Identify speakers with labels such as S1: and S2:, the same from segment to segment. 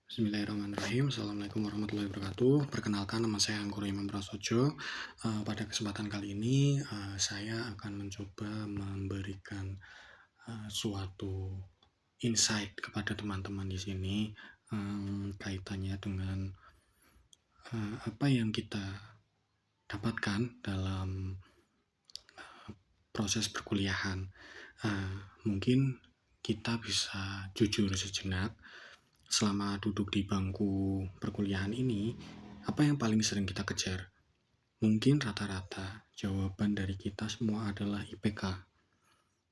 S1: Bismillahirrahmanirrahim. Assalamualaikum warahmatullahi wabarakatuh. Perkenalkan, nama saya Anggur Imam Prasojo. Pada kesempatan kali ini, saya akan mencoba memberikan suatu insight kepada teman-teman di sini, kaitannya dengan apa yang kita dapatkan dalam proses perkuliahan. Mungkin kita bisa jujur sejenak. Selama duduk di bangku perkuliahan ini, apa yang paling sering kita kejar? Mungkin rata-rata jawaban dari kita semua adalah IPK.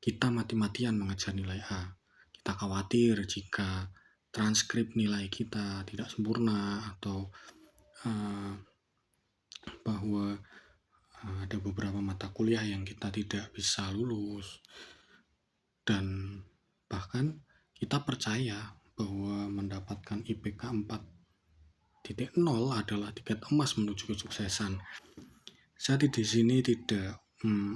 S1: Kita mati-matian mengejar nilai A. Kita khawatir jika transkrip nilai kita tidak sempurna atau bahwa ada beberapa mata kuliah yang kita tidak bisa lulus. Dan bahkan kita percaya bahwa mendapatkan IPK 4.0 adalah tiket emas menuju kesuksesan. Saya di sini tidak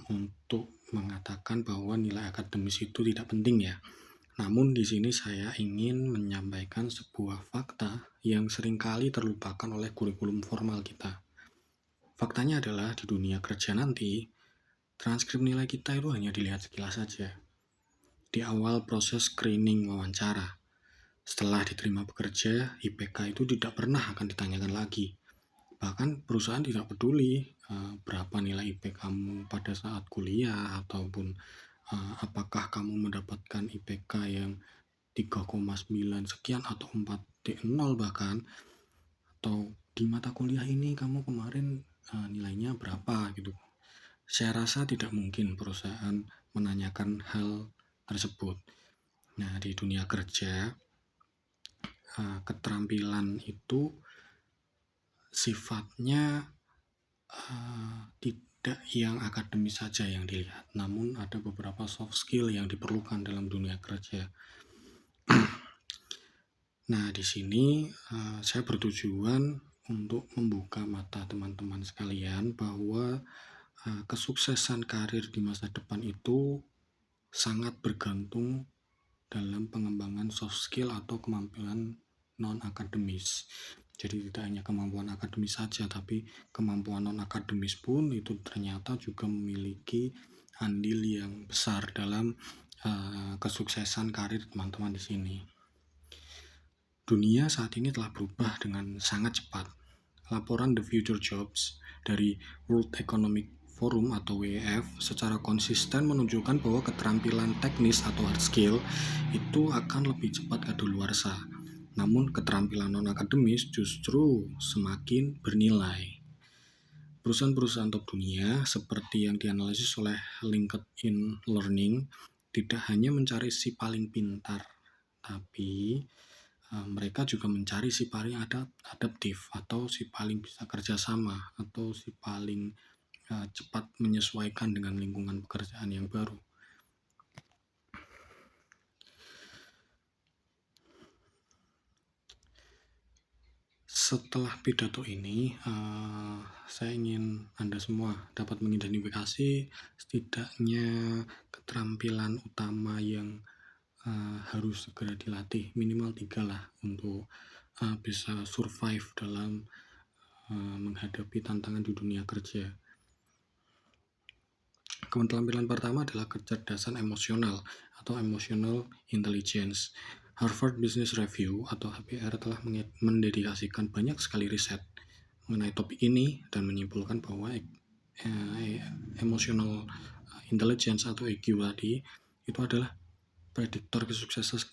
S1: untuk mengatakan bahwa nilai akademis itu tidak penting ya. Namun di sini saya ingin menyampaikan sebuah fakta yang seringkali terlupakan oleh kurikulum formal kita. Faktanya adalah di dunia kerja nanti, transkrip nilai kita itu hanya dilihat sekilas saja. Di awal proses screening wawancara, setelah diterima bekerja, IPK itu tidak pernah akan ditanyakan lagi. Bahkan perusahaan tidak peduli berapa nilai IPK kamu pada saat kuliah ataupun apakah kamu mendapatkan IPK yang 3,9 sekian atau 4.0 bahkan, atau di mata kuliah ini kamu kemarin nilainya berapa gitu. Saya rasa tidak mungkin perusahaan menanyakan hal tersebut. Nah, di dunia kerja, keterampilan itu sifatnya tidak yang akademis saja yang dilihat, namun ada beberapa soft skill yang diperlukan dalam dunia kerja. Nah, di sini saya bertujuan untuk membuka mata teman-teman sekalian bahwa kesuksesan karir di masa depan itu sangat bergantung dalam pengembangan soft skill atau kemampuan non-akademis. Jadi tidak hanya kemampuan akademis saja, tapi kemampuan non-akademis pun itu ternyata juga memiliki andil yang besar dalam kesuksesan karir teman-teman di sini. Dunia saat ini telah berubah dengan sangat cepat. Laporan The Future Jobs dari World Economic Forum atau WEF secara konsisten menunjukkan bahwa keterampilan teknis atau hard skill itu akan lebih cepat kadaluarsa. Namun keterampilan non-akademis justru semakin bernilai. Perusahaan-perusahaan top dunia seperti yang dianalisis oleh LinkedIn Learning tidak hanya mencari si paling pintar, tapi mereka juga mencari si paling adaptif atau si paling bisa kerjasama atau si paling cepat menyesuaikan dengan lingkungan pekerjaan yang baru. Setelah pidato ini, saya ingin Anda semua dapat mengidentifikasi setidaknya keterampilan utama yang harus segera dilatih, minimal 3 lah untuk bisa survive dalam menghadapi tantangan di dunia kerja. Keterampilan pertama adalah kecerdasan emosional atau emotional intelligence. Harvard Business Review atau HBR telah mendedikasikan banyak sekali riset mengenai topik ini dan menyimpulkan bahwa emotional intelligence atau EQ tadi itu adalah prediktor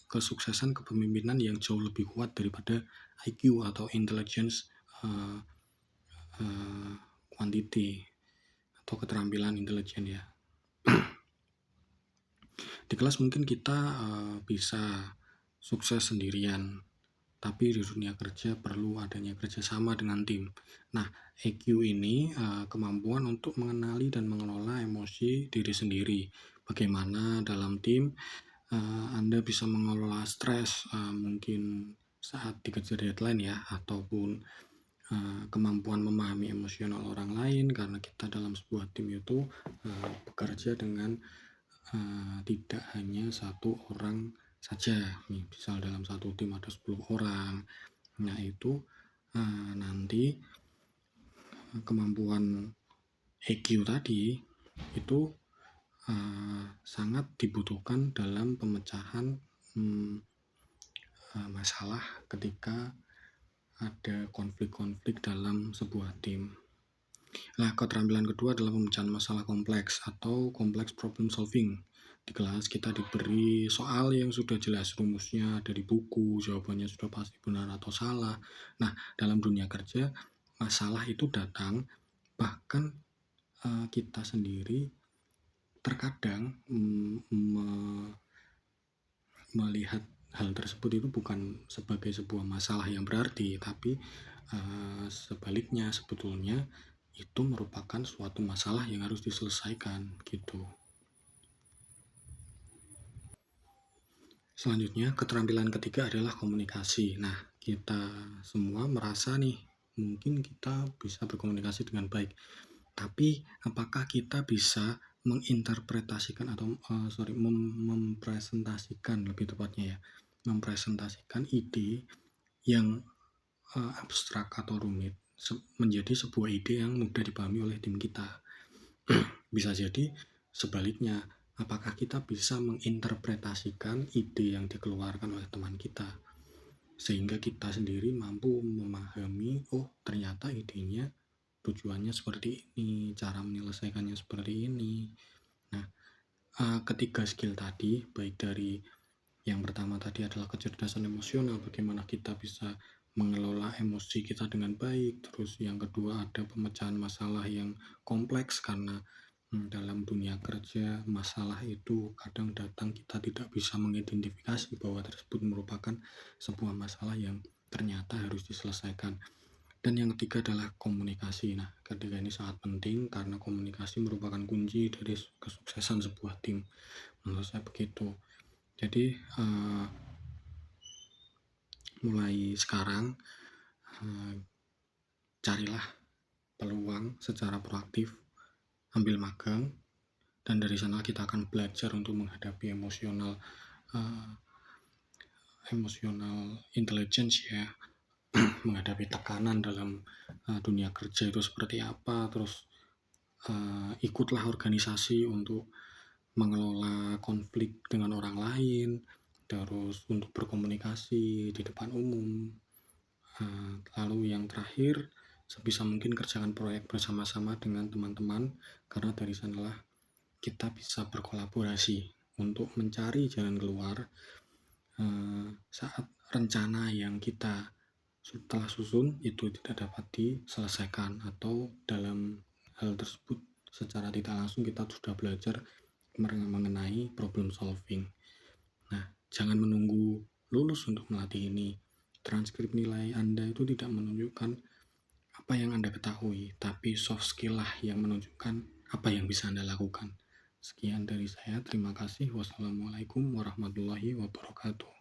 S1: kesuksesan kepemimpinan yang jauh lebih kuat daripada IQ atau intelligence quantity atau keterampilan intelijen ya. Di kelas mungkin kita bisa sukses sendirian, tapi di dunia kerja perlu adanya kerjasama dengan tim. Nah, EQ ini kemampuan untuk mengenali dan mengelola emosi diri sendiri. Bagaimana dalam tim Anda bisa mengelola stres mungkin saat dikejar deadline ya, ataupun kemampuan memahami emosional orang lain, karena kita dalam sebuah tim itu bekerja dengan tidak hanya satu orang saja. Misal dalam satu tim ada 10 orang, Nah itu nanti kemampuan EQ tadi itu sangat dibutuhkan dalam pemecahan masalah ketika ada konflik-konflik dalam sebuah tim. Nah, keterampilan kedua adalah pemecahan masalah kompleks atau complex problem solving. Di kelas kita diberi soal yang sudah jelas rumusnya dari buku, jawabannya sudah pasti benar atau salah. Nah, dalam dunia kerja, masalah itu datang, bahkan kita sendiri terkadang melihat hal tersebut itu bukan sebagai sebuah masalah yang berarti, tapi sebaliknya sebetulnya itu merupakan suatu masalah yang harus diselesaikan gitu. Selanjutnya, keterampilan ketiga adalah komunikasi. Nah, kita semua merasa nih, mungkin kita bisa berkomunikasi dengan baik. Tapi, apakah kita bisa menginterpretasikan atau mempresentasikan lebih tepatnya ya, mempresentasikan ide yang abstrak atau rumit menjadi sebuah ide yang mudah dipahami oleh tim kita. Bisa jadi sebaliknya, apakah kita bisa menginterpretasikan ide yang dikeluarkan oleh teman kita sehingga kita sendiri mampu memahami, oh ternyata idenya tujuannya seperti ini, cara menyelesaikannya seperti ini. Nah, ketiga skill tadi, baik dari yang pertama tadi adalah kecerdasan emosional, bagaimana kita bisa mengelola emosi kita dengan baik. Terus yang kedua ada pemecahan masalah yang kompleks, karena dalam dunia kerja masalah itu kadang datang kita tidak bisa mengidentifikasi bahwa tersebut merupakan sebuah masalah yang ternyata harus diselesaikan. Dan yang ketiga adalah komunikasi. Nah, ketiga ini sangat penting karena komunikasi merupakan kunci dari kesuksesan sebuah tim. Menurut saya begitu. Jadi mulai sekarang carilah peluang secara proaktif, ambil magang, dan dari sana kita akan belajar untuk menghadapi emosional intelligence ya, menghadapi tekanan dalam dunia kerja itu seperti apa. Terus ikutlah organisasi untuk mengelola konflik dengan orang lain, terus untuk berkomunikasi di depan umum. Lalu yang terakhir, sebisa mungkin kerjakan proyek bersama-sama dengan teman-teman, karena dari sanalah kita bisa berkolaborasi untuk mencari jalan keluar saat rencana yang kita telah susun itu tidak dapat diselesaikan, atau dalam hal tersebut secara tidak langsung kita sudah belajar mengenai problem solving. Nah, jangan menunggu lulus untuk melatih ini. Transkrip nilai Anda itu tidak menunjukkan apa yang Anda ketahui, tapi soft skill lah yang menunjukkan apa yang bisa Anda lakukan. Sekian dari saya, terima kasih. Wassalamualaikum warahmatullahi wabarakatuh.